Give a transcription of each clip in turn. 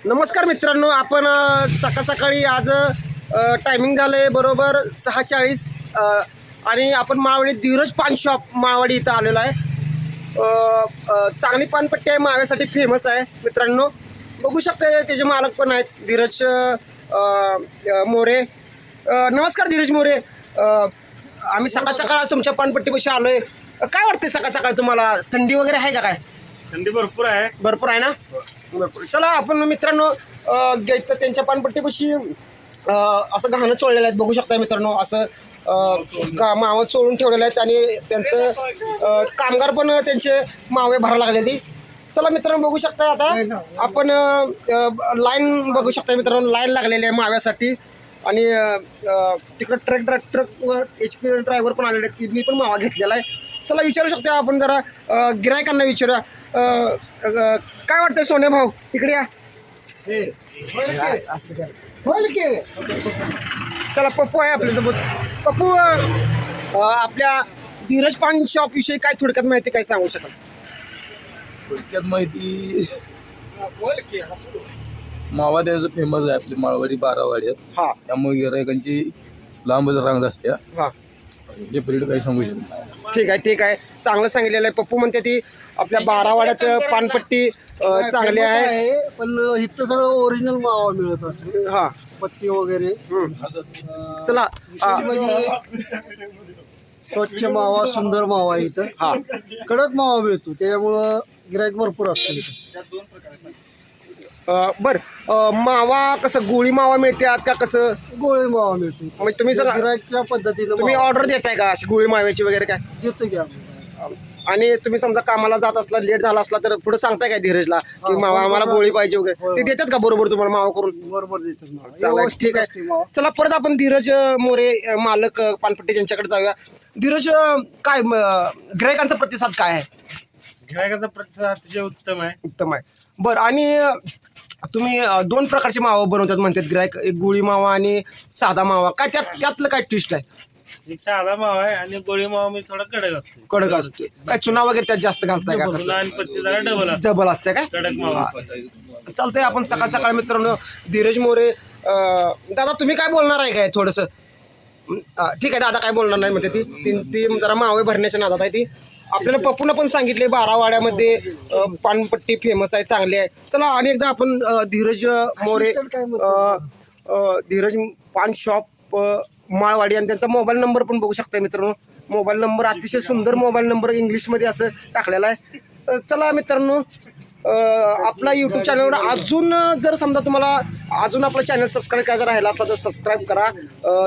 नमस्कार मित्रांनो, आपण सकाळी आज टायमिंग झालं आहे बरोबर 6:40 आणि आपण माळवाडी धीरज पान शॉप माळवाडी इथं आलेलो आहे. चांगली पानपट्टी आहे, माव्यासाठी फेमस आहे मित्रांनो. बघू शकता त्याचे मालक पण आहेत धीरज मोरे. नमस्कार धीरज मोरे. आम्ही सकाळ आज तुमच्या पानपट्टीपाशी आलो आहे. काय वाटते सकाळ तुम्हाला? थंडी वगैरे आहे का? काय थंडी भरपूर आहे. भरपूर आहे ना? भरपूर. चला आपण मित्रांनो घ्यायचं त्यांच्या पानपट्टीपाशी असं घाणं चोळलेलं आहे. बघू शकता मित्रांनो, असं मावं चोळून ठेवलेलं आहेत आणि त्यांचं कामगार पण त्यांचे मावे भरायला लागलेली. चला मित्रांनो बघू शकता, आता आपण लाईन बघू शकता मित्रांनो, लाईन लागलेली आहे माव्यासाठी. आणि तिकडं ट्रक HP ड्रायव्हर पण आलेले आहेत, मी पण मावा घेतलेला आहे. चला विचारू शकता आपण जरा गिरायकांना विचारूया. काय वाटतंय सोने भाऊ? इकडे या. चला पप्पू आहे आपल्यासोबत. पप्पू, आपल्या धीरज पान शॉप विषयी काय थोडक्यात माहिती काय सांगू शकाल? थोडक्यात माहिती, मावा त्याचं फेमस आहे आपली माळवाडी 12 वाड्यात. हा, त्यामुळे गिरायकांची लांबच रांग असते. हा, हे पिरियड काही सांगू शकत नाही. ठीक आहे. चांगलं सांगितलेलं आहे. पप्पू म्हणते ती आपल्या 12 वाड्यात पानपट्टी चांगली आहे, पण इथं सगळं ओरिजिनल मावा मिळत असतो. हा, पत्ती वगैरे. चला स्वच्छ मावा, सुंदर मावा आहे इथं. हा, कडक मावा मिळतो, त्याच्यामुळं गिराईक भरपूर असतो इथं. बर, मावा कसं गोळी मावा मिळते का कसं? गोळी मावा मिळतो. म्हणजे तुम्ही जर गिराईकच्या पद्धतीनं तुम्ही ऑर्डर देताय का अशी गोळी माव्याची वगैरे काय? देतो की आम्ही. आणि तुम्ही समजा कामाला जात असला, लेट झाला असला तर पुढे सांगताय काय धीरजला की मावा आम्हाला गोळी पाहिजे वगैरे? ते देतात का बरोबर तुम्हाला मावा करून? बरोबर देतात मावा. चालेल, व्यवस्थित ठीक असते आहे. मावा. चला परत आपण धीरज मोरे मालक पानपट्टी यांच्याकडे जाऊया. धीरज, काय गिरायकांचा प्रतिसाद काय आहे? गिरायकाचा प्रतिसाद अतिशय उत्तम आहे. उत्तम आहे. बरं, आणि तुम्ही 2 प्रकारचे मावा बनवतात म्हणतात गिरायक, एक गोळी मावा आणि साधा मावा. काय त्यातलं काय ट्विस्ट आहे? एक साधा मावा आहे आणि गोळी मावा मी थोडा कडक असतो. कडक असते काय? चुना वगैरे त्यात जास्त घालताय का? चुना आणि पत्ती जरा डबल असतो. डबल असते काय? कडक मावा. चालतंय. आपण सकाळ मित्रांनो धीरज मोरे. दादा तुम्ही काय बोलणार आहे काय थोडंसं? ठीक आहे, दादा काय बोलणार नाही म्हणते ती जरा मावे भरण्याच्या नादात आहे ती. आपल्याला पप्पूनं पण सांगितले 12 वाड्यामध्ये पानपट्टी फेमस आहे, चांगली आहे. चला आणि एकदा आपण धीरज मोरे धीरज पान शॉप माळवाडी आणि त्यांचा मोबाईल नंबर पण बघू शकता मित्रांनो. मोबाईल नंबर अतिशय सुंदर मोबाईल नंबर इंग्लिशमध्ये असं टाकलेला आहे. चला मित्रांनो, आपला यूट्यूब चॅनलवर अजून जर समजा तुम्हाला अजून आपला चॅनल सबस्क्राईब करायचा राहिला असला तर सबस्क्राईब करा.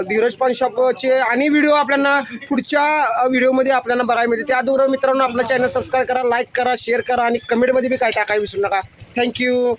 धीरज पान शॉपचे आणि व्हिडिओ आपल्याला पुढच्या व्हिडिओमध्ये आपल्याला बघायला मिळते. त्याद्वारे मित्रांनो आपला चॅनल सबस्क्राईब करा, लाईक करा, शेअर करा आणि कमेंटमध्ये बी काय टाकायला विसरू नका. थँक्यू.